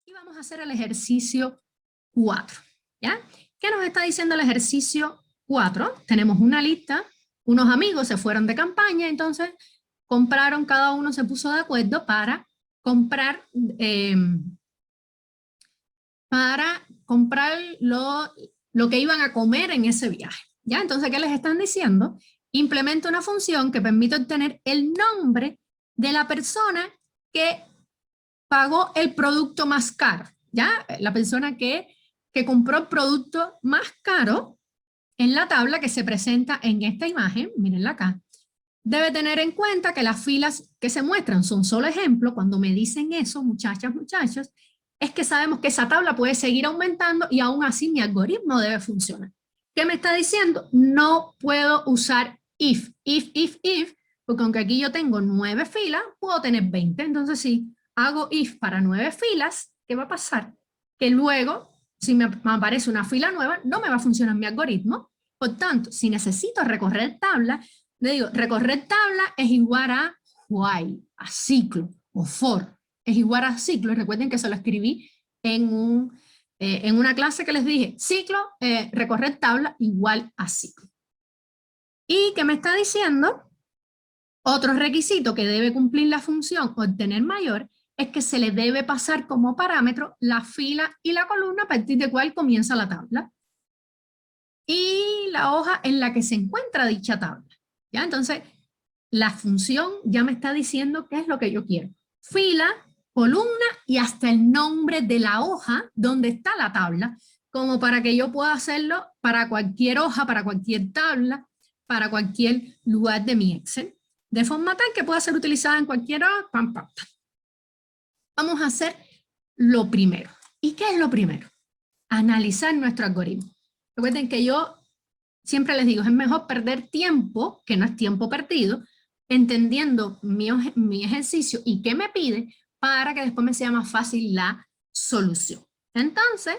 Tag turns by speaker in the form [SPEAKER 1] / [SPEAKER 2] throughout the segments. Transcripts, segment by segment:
[SPEAKER 1] Y vamos a hacer el ejercicio 4, ¿ya? ¿Qué nos está diciendo el ejercicio 4? Tenemos una lista, unos amigos se fueron de campaña, entonces compraron, cada uno se puso de acuerdo para comprar, lo que iban a comer en ese viaje, ¿ya? Entonces, ¿qué les están diciendo? Implementa una función que permite obtener el nombre de la persona que pagó el producto más caro, ¿ya? La persona que compró el producto más caro en la tabla que se presenta en esta imagen, mírenla acá, debe tener en cuenta que las filas que se muestran son solo ejemplo. Cuando me dicen eso, muchachas, muchachos, es que sabemos que esa tabla puede seguir aumentando y aún así mi algoritmo debe funcionar. ¿Qué me está diciendo? No puedo usar if, porque aunque aquí yo tengo 9 filas, puedo tener 20. Entonces, si hago if para 9 filas, ¿qué va a pasar? Que luego, si me aparece una fila nueva, no me va a funcionar mi algoritmo. Por tanto, si necesito recorrer tabla, le digo, recorrer tabla es igual a while, a ciclo, o for, es igual a ciclo. Recuerden que se lo escribí en una clase que les dije, ciclo, recorrer tabla igual a ciclo. ¿Y qué me está diciendo? Otro requisito que debe cumplir la función obtener mayor es que se le debe pasar como parámetro la fila y la columna a partir de cuál comienza la tabla y la hoja en la que se encuentra dicha tabla. ¿Ya? Entonces, la función ya me está diciendo qué es lo que yo quiero. Fila, columna y hasta el nombre de la hoja donde está la tabla, como para que yo pueda hacerlo para cualquier hoja, para cualquier tabla, para cualquier lugar de mi Excel, de forma tal que pueda ser utilizada en cualquier hoja. Pam, pam, pam. Vamos a hacer lo primero. ¿Y qué es lo primero? Analizar nuestro algoritmo. Recuerden que yo siempre les digo, es mejor perder tiempo, que no es tiempo perdido, entendiendo mi ejercicio y qué me pide, para que después me sea más fácil la solución. Entonces,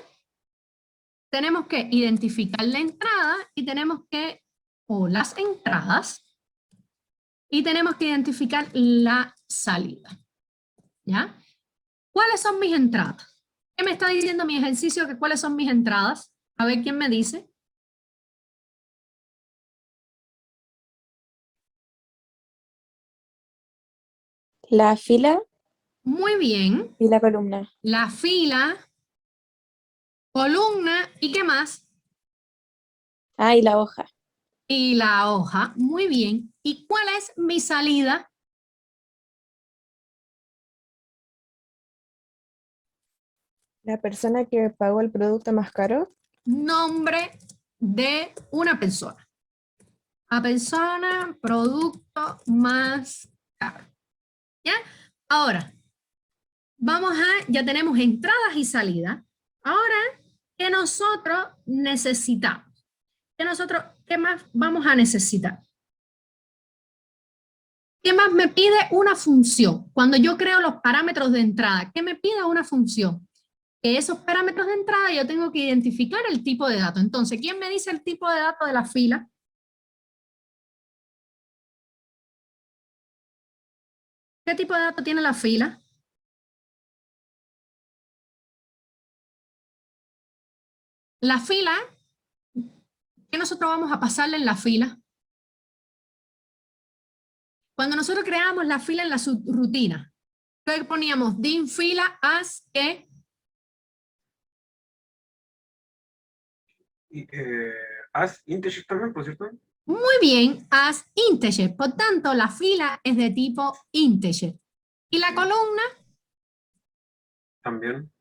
[SPEAKER 1] tenemos que identificar la entrada y tenemos que, o las entradas, y tenemos que identificar la salida. ¿Ya? ¿Cuáles son mis entradas? ¿Qué me está diciendo mi ejercicio? Que ¿cuáles son mis entradas? A ver quién me dice.
[SPEAKER 2] La fila
[SPEAKER 1] Muy bien.
[SPEAKER 2] y la columna.
[SPEAKER 1] La fila, columna, ¿y qué más?
[SPEAKER 2] Ah, y la hoja.
[SPEAKER 1] Y la hoja, muy bien. ¿Y cuál es mi salida?
[SPEAKER 2] La persona que pagó el producto más caro.
[SPEAKER 1] Nombre de una persona. A persona, producto más caro. ¿Ya? Ahora, ya tenemos entradas y salidas. Ahora, ¿qué nosotros necesitamos? ¿Qué más vamos a necesitar? ¿Qué más me pide una función? Cuando yo creo los parámetros de entrada, ¿qué me pide una función? Que esos parámetros de entrada yo tengo que identificar el tipo de dato. Entonces, ¿quién me dice el tipo de dato de la fila? ¿Qué tipo de dato tiene la fila? La fila, ¿qué nosotros vamos a pasarle en la fila? Cuando nosotros creamos la fila en la subrutina, ¿qué poníamos? Din fila as que...
[SPEAKER 3] As integer también, por cierto.
[SPEAKER 1] Muy bien, as integer. Por tanto, la fila es de tipo integer. ¿Y la columna?
[SPEAKER 3] También.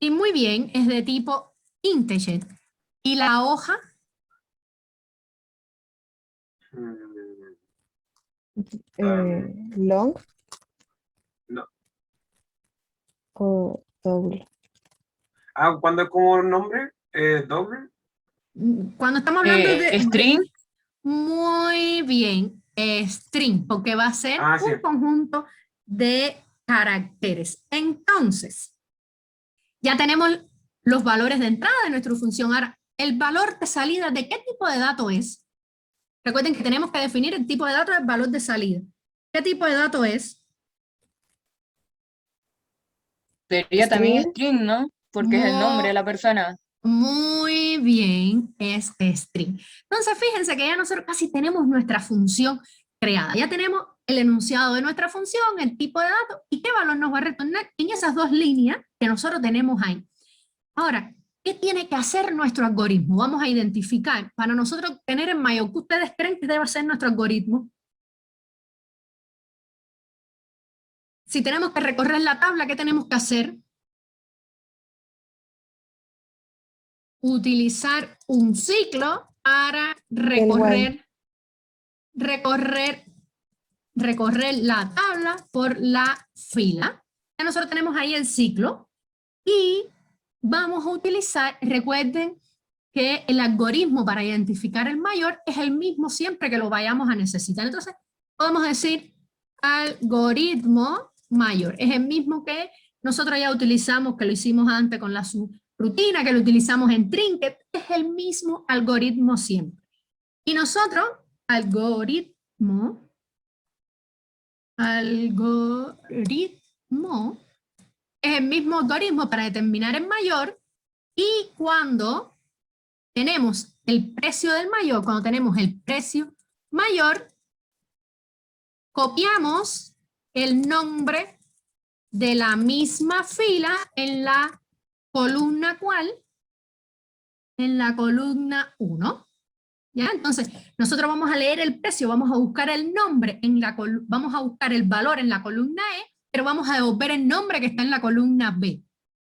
[SPEAKER 1] Y muy bien, es de tipo integer. ¿Y la hoja?
[SPEAKER 2] Long
[SPEAKER 3] No.
[SPEAKER 2] o doble.
[SPEAKER 3] Ah, cuando es como nombre, doble.
[SPEAKER 1] Cuando estamos hablando de...
[SPEAKER 4] String.
[SPEAKER 1] Muy bien, string, porque va a ser
[SPEAKER 3] Sí.
[SPEAKER 1] un conjunto de caracteres. Entonces, ya tenemos los valores de entrada de nuestra función. Ahora, el valor de salida, ¿de qué tipo de dato es? Recuerden que tenemos que definir el tipo de dato del valor de salida. ¿Qué tipo de dato es?
[SPEAKER 4] Sería también
[SPEAKER 2] String.
[SPEAKER 4] string, ¿no? Porque es el nombre de la persona.
[SPEAKER 1] Muy bien, es string. Entonces, fíjense que ya nosotros casi tenemos nuestra función creada. Ya tenemos el enunciado de nuestra función, el tipo de datos y qué valor nos va a retornar en esas dos líneas que nosotros tenemos ahí. Ahora, ¿qué tiene que hacer nuestro algoritmo? Vamos a identificar, para nosotros tener en mayor, ¿qué ustedes creen que debe ser nuestro algoritmo? Si tenemos que recorrer la tabla, ¿qué tenemos que hacer? Utilizar un ciclo para recorrer la tabla por la fila. Ya nosotros tenemos ahí el ciclo y vamos a utilizar, recuerden que el algoritmo para identificar el mayor es el mismo siempre que lo vayamos a necesitar. Entonces, podemos decir algoritmo mayor. Es el mismo que nosotros ya utilizamos, que lo hicimos antes con la subrutina, que lo utilizamos en Trinket. Es el mismo algoritmo siempre. Y nosotros, algoritmo, es el mismo algoritmo para determinar el mayor, y cuando tenemos el precio del mayor, cuando tenemos el precio mayor, copiamos el nombre de la misma fila en la columna ¿cuál? En la columna 1. ¿Ya? Entonces, nosotros vamos a leer el precio, vamos a buscar el nombre, vamos a buscar el valor en la columna E, pero vamos a devolver el nombre que está en la columna B.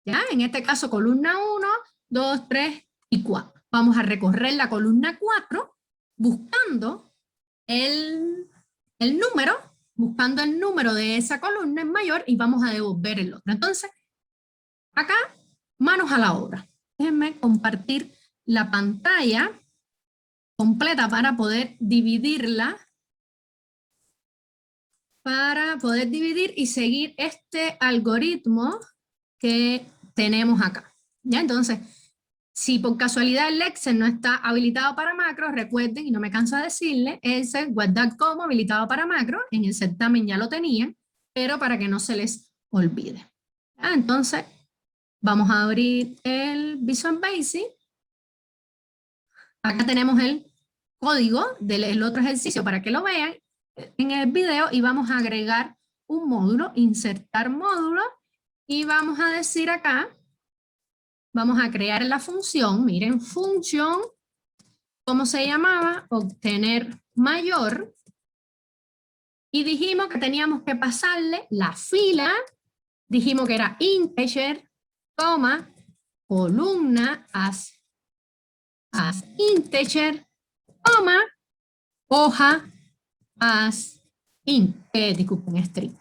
[SPEAKER 1] ¿Ya? En este caso, columna 1, 2, 3 y 4. Vamos a recorrer la columna 4 buscando el número de esa columna en mayor y vamos a devolver el otro. Entonces, acá, manos a la obra. Déjenme compartir la pantalla completa para poder dividirla, y seguir este algoritmo que tenemos acá. ¿Ya? Entonces, si por casualidad el Excel no está habilitado para macro, recuerden, y no me canso de decirle, ese guardar como habilitado para macro, en el certamen ya lo tenían, pero para que no se les olvide. ¿Ya? Entonces, vamos a abrir el Visual Basic. Acá tenemos el código del otro ejercicio para que lo vean en el video, y vamos a agregar un módulo, insertar módulo, y vamos a decir acá, vamos a crear la función, miren, función, ¿cómo se llamaba? Obtener mayor, y dijimos que teníamos que pasarle la fila, dijimos que era integer, coma, columna, as integer, coma, hoja, as string.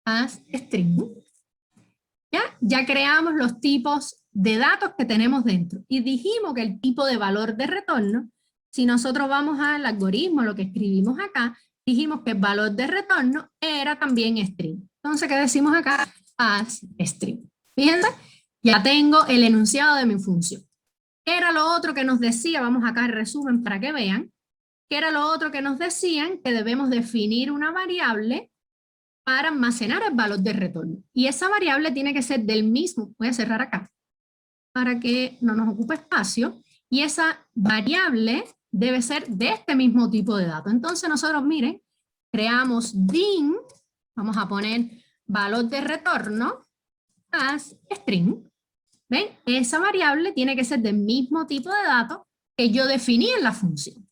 [SPEAKER 1] As string. Ya creamos los tipos de datos que tenemos dentro. Y dijimos que el tipo de valor de retorno, si nosotros vamos al algoritmo, lo que escribimos acá, dijimos que el valor de retorno era también string. Entonces, ¿qué decimos acá? As string. Fíjense, ya tengo el enunciado de mi función. ¿Qué era lo otro que nos decía? Vamos acá al resumen para que vean. ¿Qué era lo otro que nos decían? Que debemos definir una variable para almacenar el valor de retorno. Y esa variable tiene que ser del mismo, voy a cerrar acá, para que no nos ocupe espacio, y esa variable debe ser de este mismo tipo de dato. Entonces nosotros, miren, creamos din, vamos a poner valor de retorno, as string. ¿Ven? Esa variable tiene que ser del mismo tipo de dato que yo definí en la función.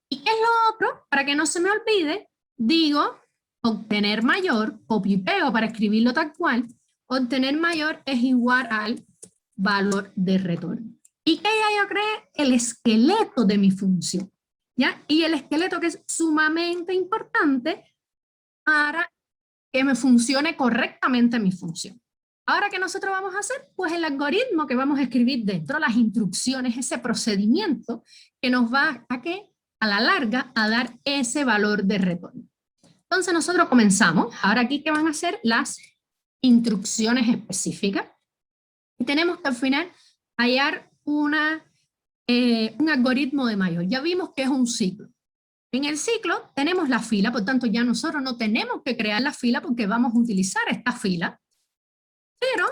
[SPEAKER 1] ¿Y qué es lo otro? Para que no se me olvide, digo, obtener mayor, copio y pego para escribirlo tal cual, obtener mayor es igual al valor de retorno. ¿Y qué ya yo creé? El esqueleto de mi función. ¿Ya? Y el esqueleto que es sumamente importante para que me funcione correctamente mi función. Ahora, ¿qué nosotros vamos a hacer? Pues el algoritmo que vamos a escribir dentro, las instrucciones, ese procedimiento que nos va a la larga a dar ese valor de retorno. Entonces nosotros comenzamos. Ahora aquí, ¿qué van a hacer? Las instrucciones específicas. Y tenemos que al final hallar un algoritmo de mayor. Ya vimos que es un ciclo. En el ciclo tenemos la fila, por tanto ya nosotros no tenemos que crear la fila porque vamos a utilizar esta fila. pero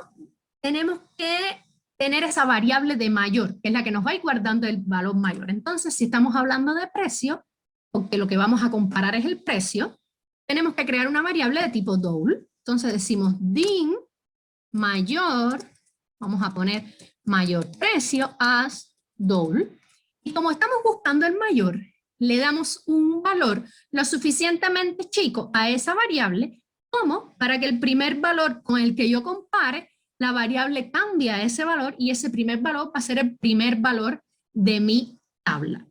[SPEAKER 1] tenemos que tener esa variable de mayor, que es la que nos va a ir guardando el valor mayor. Entonces, si estamos hablando de precio, porque lo que vamos a comparar es el precio, tenemos que crear una variable de tipo double. Entonces decimos din mayor, vamos a poner mayor precio as double. Y como estamos buscando el mayor, le damos un valor lo suficientemente chico a esa variable como para que el primer valor con el que yo compare, la variable cambie a ese valor y ese primer valor va a ser el primer valor de mi tabla.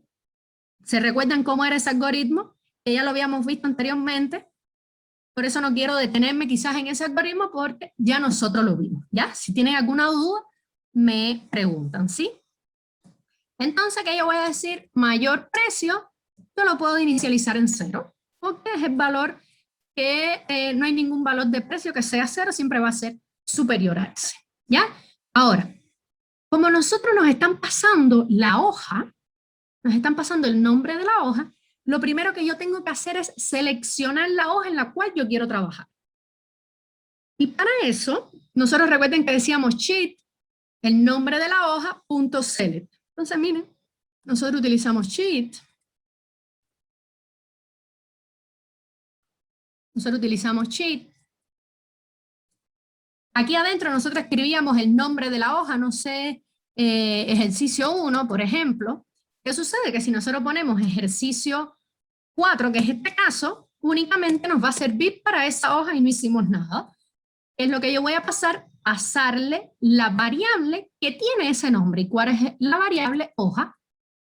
[SPEAKER 1] ¿Se recuerdan cómo era ese algoritmo? Que ya lo habíamos visto anteriormente. Por eso no quiero detenerme quizás en ese algoritmo porque ya nosotros lo vimos. ¿Ya? Si tienen alguna duda, me preguntan, ¿sí? Entonces, ¿qué yo voy a decir? Mayor precio, yo lo puedo inicializar en 0, porque es el valor que no hay ningún valor de precio que sea 0, siempre va a ser superior a ese. ¿Ya? Ahora, como nosotros nos están pasando la hoja, nos están pasando el nombre de la hoja, lo primero que yo tengo que hacer es seleccionar la hoja en la cual yo quiero trabajar. Y para eso, nosotros recuerden que decíamos sheet, el nombre de la hoja, punto select. Entonces, miren, nosotros utilizamos sheet. Nosotros utilizamos sheet. Aquí adentro nosotros escribíamos el nombre de la hoja, no sé, ejercicio 1, por ejemplo. ¿Qué sucede? Que si nosotros ponemos ejercicio 4, que es este caso, únicamente nos va a servir para esa hoja y no hicimos nada. Es lo que yo voy a pasar, pasarle la variable que tiene ese nombre. ¿Y cuál es la variable? Hoja,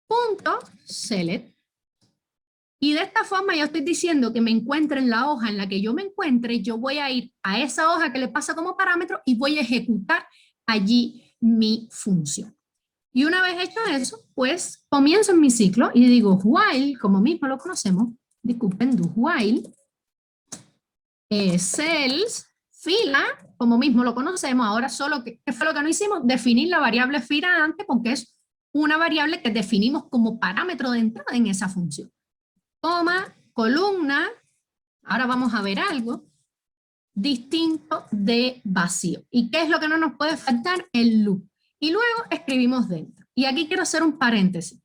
[SPEAKER 1] punto, select. Y de esta forma yo estoy diciendo que me encuentre en la hoja en la que yo me encuentre, yo voy a ir a esa hoja que le pasa como parámetro y voy a ejecutar allí mi función. Y una vez hecho eso, pues comienzo en mi ciclo y digo while, como mismo lo conocemos, disculpen, do while, cells, fila, como mismo lo conocemos, ahora solo que ¿qué fue lo que no hicimos? Definir la variable fila antes porque es una variable que definimos como parámetro de entrada en esa función. Coma, columna, ahora vamos a ver algo distinto de vacío. ¿Y qué es lo que no nos puede faltar? El loop. Y luego escribimos dentro. Y aquí quiero hacer un paréntesis.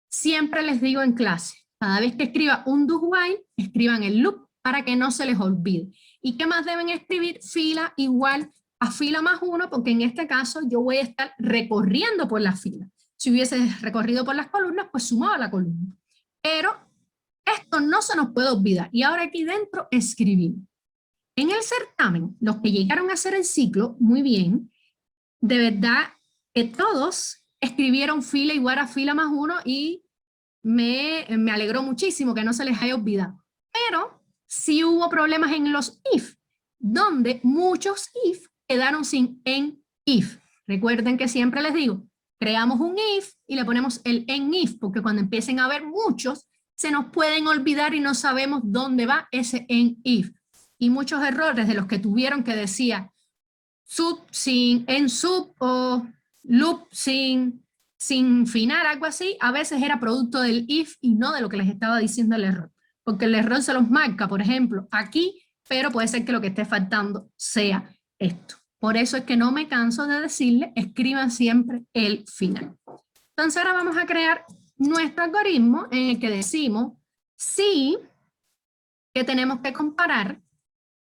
[SPEAKER 1] Siempre les digo en clase, cada vez que escriba un do while, escriban el loop para que no se les olvide. ¿Y qué más deben escribir? Fila igual a fila más 1, porque en este caso yo voy a estar recorriendo por la fila. Si hubiese recorrido por las columnas, pues sumaba la columna. Pero esto no se nos puede olvidar. Y ahora aquí dentro escribimos. En el certamen, los que llegaron a hacer el ciclo, muy bien, de verdad que todos escribieron fila igual a fila más 1 y me alegró muchísimo que no se les haya olvidado. Pero sí hubo problemas en los if, donde muchos if quedaron sin en if. Recuerden que siempre les digo, creamos un if y le ponemos el en if, porque cuando empiecen a haber muchos, se nos pueden olvidar y no sabemos dónde va ese en if. Y muchos errores de los que tuvieron que decía sub sin en sub o loop sin final, algo así, a veces era producto del if y no de lo que les estaba diciendo el error. Porque el error se los marca, por ejemplo, aquí, pero puede ser que lo que esté faltando sea esto. Por eso es que no me canso de decirle, escriban siempre el final. Entonces ahora vamos a crear nuestro algoritmo en el que decimos si que tenemos que comparar,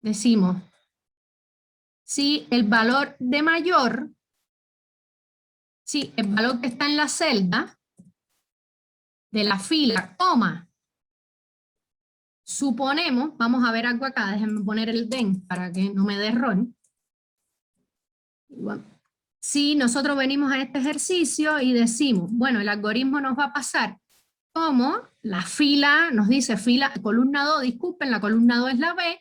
[SPEAKER 1] decimos si el valor de mayor, si el valor que está en la celda de la fila, coma, suponemos, vamos a ver algo acá, déjenme poner el den para que no me dé error. Si nosotros venimos a este ejercicio y decimos, bueno, el algoritmo nos va a pasar como la fila, nos dice fila, columna 2, disculpen, la columna 2 es la B,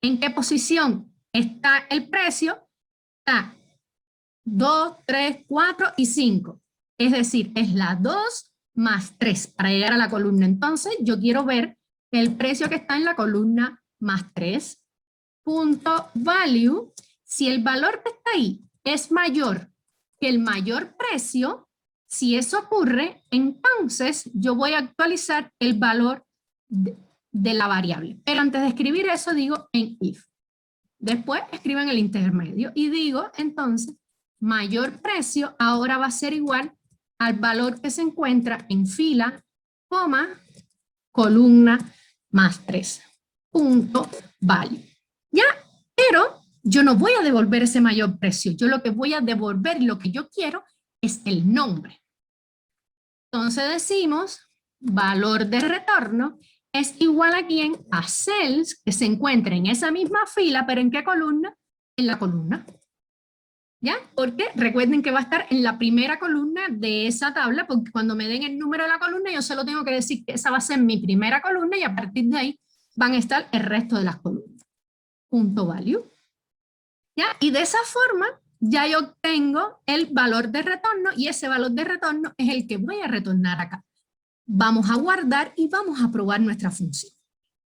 [SPEAKER 1] ¿en qué posición está el precio? Está 2, 3, 4 y 5. Es decir, es la 2 más 3 para llegar a la columna. Entonces, yo quiero ver el precio que está en la columna más 3. Punto value, si el valor que está ahí es mayor que el mayor precio, si eso ocurre, entonces yo voy a actualizar el valor de la variable. Pero antes de escribir eso digo en if. Después escriban el intermedio y digo, entonces, mayor precio ahora va a ser igual al valor que se encuentra en fila, coma, columna, más 3. Punto value. ¿Ya? Pero yo no voy a devolver ese mayor precio. Yo lo que voy a devolver, lo que yo quiero, es el nombre. Entonces decimos, valor de retorno es igual a quién? A cells que se encuentra en esa misma fila, pero ¿en qué columna? En la columna. ¿Ya? Porque recuerden que va a estar en la primera columna de esa tabla, porque cuando me den el número de la columna, yo solo tengo que decir que esa va a ser mi primera columna y a partir de ahí van a estar el resto de las columnas. Punto value. ¿Ya? Y de esa forma ya yo obtengo el valor de retorno y ese valor de retorno es el que voy a retornar acá. Vamos a guardar y vamos a probar nuestra función.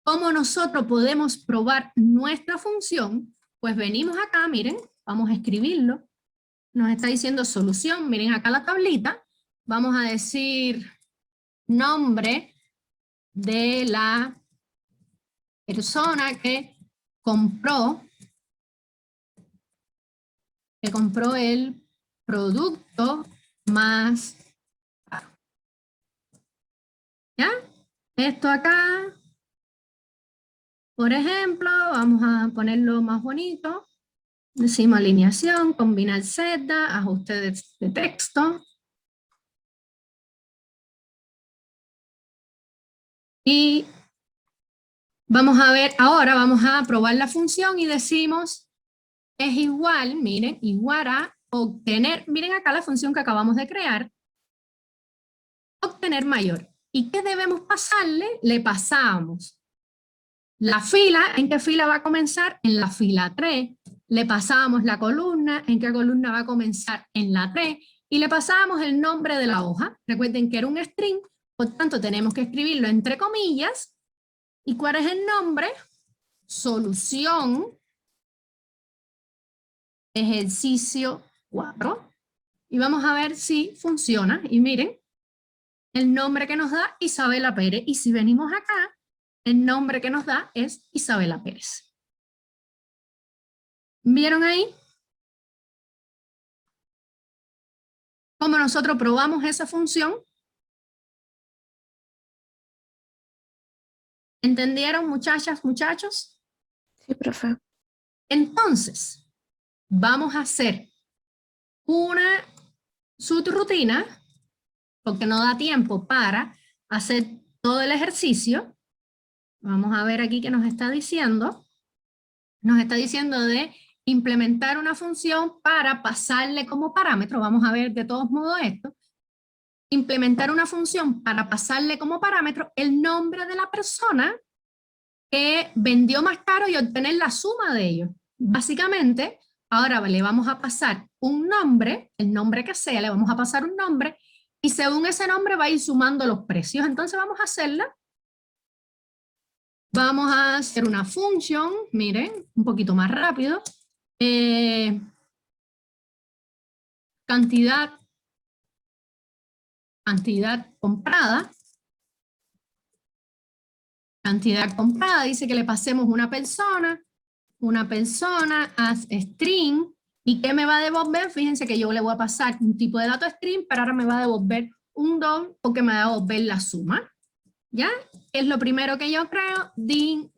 [SPEAKER 1] ¿Cómo nosotros podemos probar nuestra función? Pues venimos acá, miren, vamos a escribirlo. Nos está diciendo solución, miren acá la tablita. Vamos a decir nombre de la persona que compró el producto más caro. ¿Ya? Esto acá, por ejemplo, vamos a ponerlo más bonito. Decimos alineación, combinar celda, ajuste de texto. Y vamos a ver, ahora vamos a probar la función y decimos es igual, miren, igual a obtener, miren acá la función que acabamos de crear, obtener mayor. ¿Y qué debemos pasarle? Le pasamos la fila. ¿En qué fila va a comenzar? En la fila 3. Le pasamos la columna. ¿En qué columna va a comenzar? En la 3. Y le pasamos el nombre de la hoja. Recuerden que era un string, por tanto tenemos que escribirlo entre comillas. ¿Y cuál es el nombre? Solución ejercicio 4. Y vamos a ver si funciona. Y miren, el nombre que nos da Isabela Pérez. Y si venimos acá, el nombre que nos da es Isabela Pérez. ¿Vieron ahí? ¿Cómo nosotros probamos esa función? ¿Entendieron, muchachas, muchachos?
[SPEAKER 2] Sí, profe.
[SPEAKER 1] Entonces, vamos a hacer una subrutina, porque no da tiempo para hacer todo el ejercicio. Vamos a ver aquí qué nos está diciendo. Nos está diciendo de implementar una función para pasarle como parámetro. Vamos a ver de todos modos esto. Implementar una función para pasarle como parámetro el nombre de la persona que vendió más caro y obtener la suma de ellos. Básicamente, ahora le vamos a pasar un nombre, el nombre que sea, le vamos a pasar un nombre, y según ese nombre va a ir sumando los precios. Entonces vamos a hacerla. Vamos a hacer una función, miren, un poquito más rápido. Cantidad comprada. Cantidad comprada, dice que le pasemos una persona as string, ¿y qué me va a devolver? Fíjense que yo le voy a pasar un tipo de dato string, pero ahora me va a devolver un DOM porque me va a devolver la suma. ¿Ya? Es lo primero que yo creo, din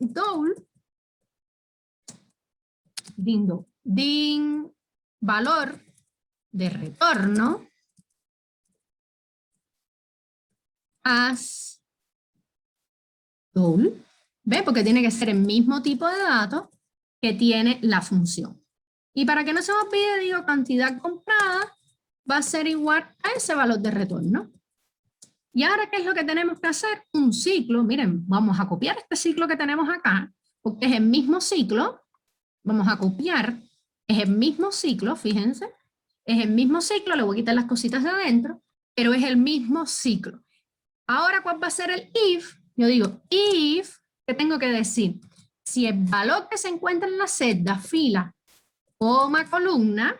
[SPEAKER 1] valor de retorno as double. ¿Ve? Porque tiene que ser el mismo tipo de datos que tiene la función. Y para que no se me olvide, digo, cantidad comprada va a ser igual a ese valor de retorno. Y ahora, ¿qué es lo que tenemos que hacer? Un ciclo. Miren, vamos a copiar este ciclo que tenemos acá, porque es el mismo ciclo. Vamos a copiar, es el mismo ciclo, fíjense. Es el mismo ciclo, le voy a quitar las cositas de adentro, pero es el mismo ciclo. Ahora, ¿cuál va a ser el if? Yo digo, if, ¿qué tengo que decir? Si el valor que se encuentra en la celda, fila, coma, columna,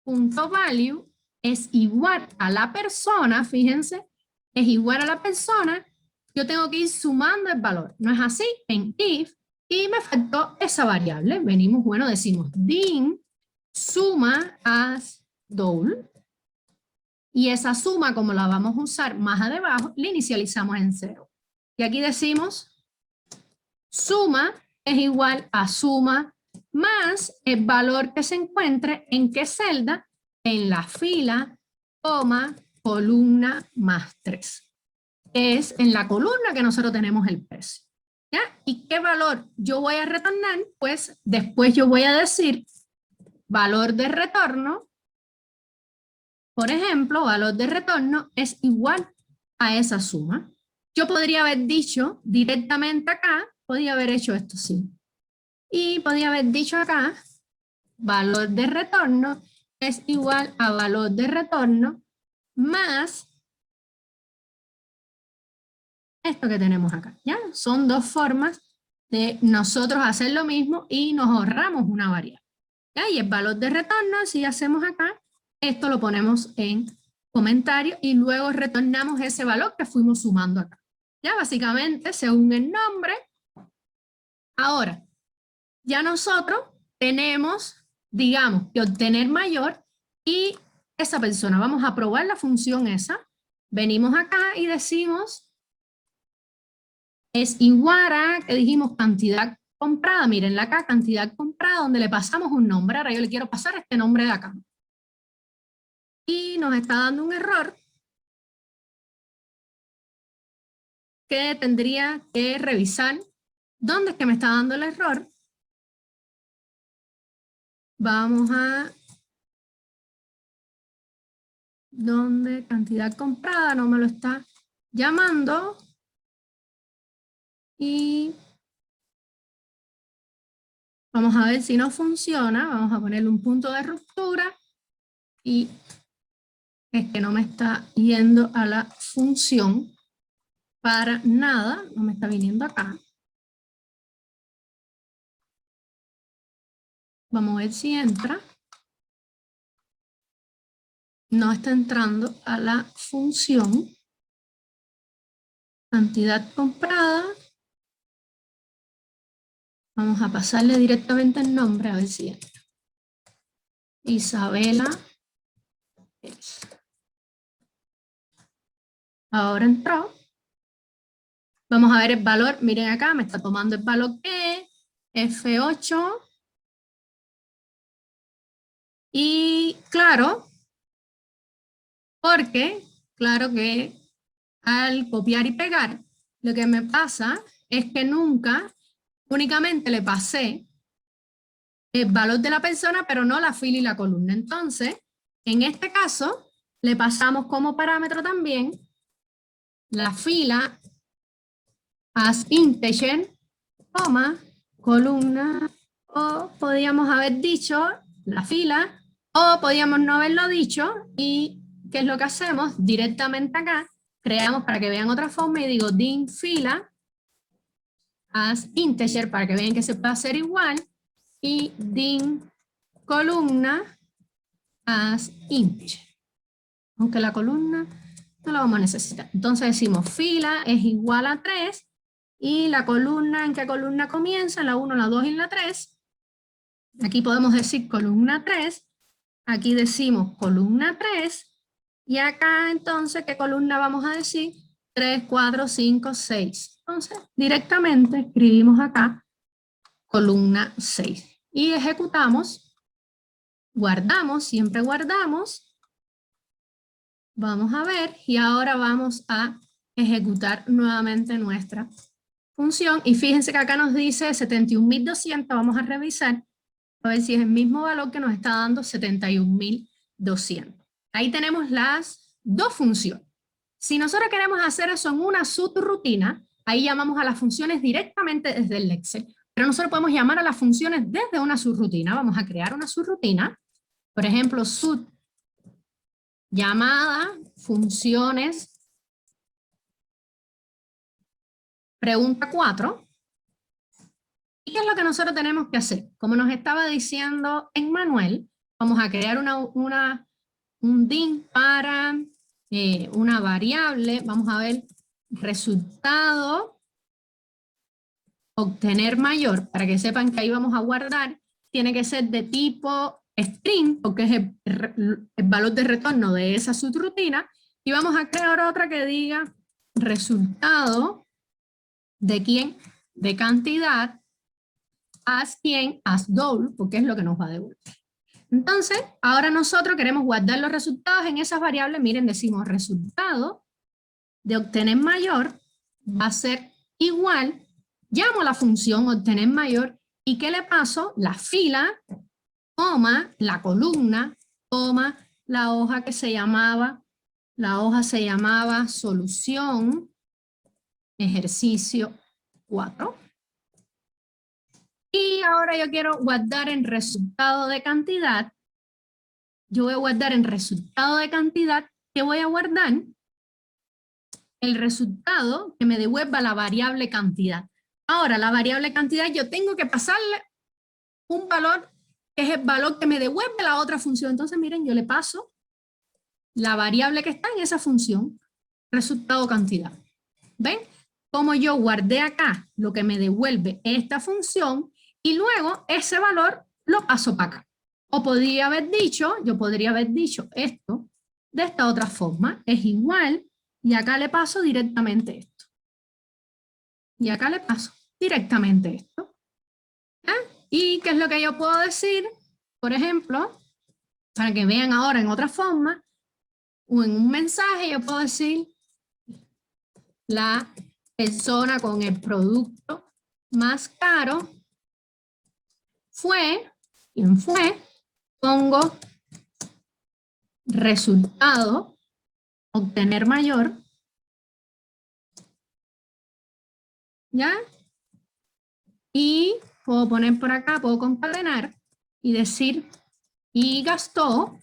[SPEAKER 1] punto value, es igual a la persona, fíjense, es igual a la persona, yo tengo que ir sumando el valor. ¿No es así? En if, y me faltó esa variable. Venimos, bueno, decimos din suma as doble. Y esa suma, como la vamos a usar más abajo, la inicializamos en 0. Y aquí decimos suma es igual a suma más el valor que se encuentre en qué celda, en la fila, coma, columna más 3. Es en la columna que nosotros tenemos el precio. ¿Ya? ¿Y qué valor yo voy a retornar? Pues después yo voy a decir valor de retorno. Por ejemplo, valor de retorno es igual a esa suma. Yo podría haber dicho directamente acá, podría haber hecho esto así. Y podría haber dicho acá, valor de retorno es igual a valor de retorno más esto que tenemos acá. ¿Ya? Son dos formas de nosotros hacer lo mismo y nos ahorramos una variable. ¿Ya? Y el valor de retorno, si hacemos acá, esto lo ponemos en comentario y luego retornamos ese valor que fuimos sumando acá. Ya básicamente según el nombre. Ahora, ya nosotros tenemos, digamos, que obtener mayor y esa persona. Vamos a probar la función esa. Venimos acá y decimos es igual a, que dijimos, cantidad comprada. Miren acá, cantidad comprada, donde le pasamos un nombre. Ahora yo le quiero pasar este nombre de acá. Y nos está dando un error que tendría que revisar. ¿Dónde es que me está dando el error? Vamos a... ¿Dónde? Cantidad comprada, no me lo está llamando. Y vamos a ver si no funciona. Vamos a ponerle un punto de ruptura. Y es que no me está yendo a la función para nada. No me está viniendo acá. Vamos a ver si entra. No está entrando a la función. Cantidad comprada. Vamos a pasarle directamente el nombre a ver si entra. Isabela. Ahora entró. Vamos a ver el valor. Miren acá, me está tomando el valor que es F8. Y claro, porque claro que al copiar y pegar, lo que me pasa es que únicamente le pasé el valor de la persona, pero no la fila y la columna. Entonces, en este caso, le pasamos como parámetro también la fila as integer, coma, columna, o podríamos haber dicho la fila, o podríamos no haberlo dicho, y ¿qué es lo que hacemos? Directamente acá, creamos para que vean otra forma, y digo din fila as integer, para que vean que se puede hacer igual, y din columna as integer. Aunque la columna no la vamos a necesitar. Entonces decimos fila es igual a 3, y la columna, ¿en qué columna comienza? La 1, la 2 y la 3. Aquí podemos decir columna 3, aquí decimos columna 3, y acá entonces, ¿qué columna vamos a decir? 3, 4, 5, 6. Entonces, directamente escribimos acá columna 6. Y ejecutamos, guardamos, siempre guardamos. Vamos a ver, y ahora vamos a ejecutar nuevamente nuestra función. Y fíjense que acá nos dice 71.200, vamos a revisar, a ver si es el mismo valor que nos está dando 71.200. Ahí tenemos las dos funciones. Si nosotros queremos hacer eso en una subrutina, ahí llamamos a las funciones directamente desde el Excel. Pero nosotros podemos llamar a las funciones desde una subrutina. Vamos a crear una subrutina. Por ejemplo, sub llamada funciones pregunta 4. ¿Y qué es lo que nosotros tenemos que hacer? Como nos estaba diciendo en Manuel, vamos a crear un DIN para una variable. Vamos a ver resultado obtener mayor, para que sepan que ahí vamos a guardar, tiene que ser de tipo string, porque es el valor de retorno de esa subrutina, y vamos a crear otra que diga resultado de quién, de cantidad, as quién, as double, porque es lo que nos va a devolver. Entonces, ahora nosotros queremos guardar los resultados en esas variables. Miren, decimos resultado de obtener mayor va a ser igual, llamo la función obtener mayor, ¿y qué le paso? La fila, coma, la columna, coma, la hoja que se llamaba, solución, ejercicio 4. Y ahora yo quiero guardar en resultado de cantidad. Yo voy a guardar en resultado de cantidad, ¿qué voy a guardar? El resultado que me devuelva la variable cantidad. Ahora, la variable cantidad yo tengo que pasarle un valor que es el valor que me devuelve la otra función. Entonces, miren, yo le paso la variable que está en esa función, resultado cantidad. ¿Ven? Como yo guardé acá lo que me devuelve esta función y luego ese valor lo paso para acá. O podría haber dicho, yo podría haber dicho esto de esta otra forma, es igual, y acá le paso directamente esto. Y acá le paso directamente esto. ¿Y qué es lo que yo puedo decir? Por ejemplo, para que vean ahora en otra forma, o en un mensaje yo puedo decir la persona con el producto más caro fue, ¿quién fue? Pongo resultado, obtener mayor, ¿ya? Y puedo poner por acá, puedo concatenar y decir, y gastó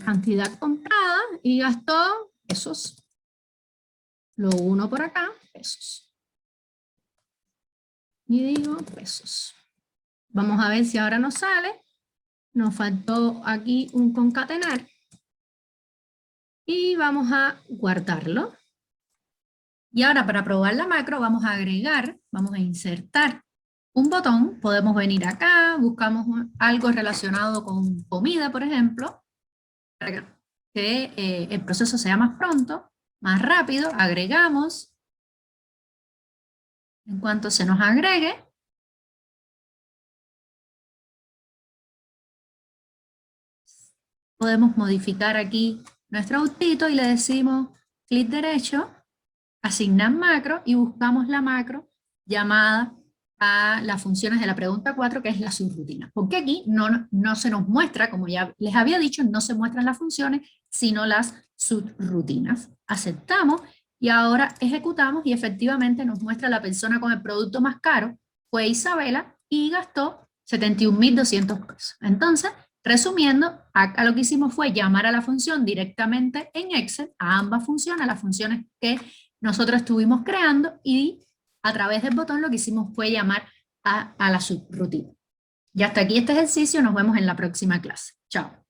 [SPEAKER 1] cantidad comprada y gastó pesos. Lo uno por acá, pesos. Y digo pesos. Vamos a ver si ahora nos sale. Nos faltó aquí un concatenar. Y vamos a guardarlo. Y ahora para probar la macro vamos a agregar, vamos a insertar un botón. Podemos venir acá, buscamos algo relacionado con comida, por ejemplo, para que el proceso sea más pronto, más rápido. Agregamos. En cuanto se nos agregue, podemos modificar aquí nuestro autito y le decimos clic derecho, asignar macro y buscamos la macro llamada a las funciones de la pregunta 4, que es la subrutina. Porque aquí no se nos muestra, como ya les había dicho, no se muestran las funciones, sino las subrutinas. Aceptamos y ahora ejecutamos y efectivamente nos muestra la persona con el producto más caro, fue Isabela y gastó 71.200 pesos. Entonces, resumiendo, acá lo que hicimos fue llamar a la función directamente en Excel, a ambas funciones, a las funciones que nosotros estuvimos creando, y a través del botón lo que hicimos fue llamar a la subrutina. Y hasta aquí este ejercicio, nos vemos en la próxima clase. Chao.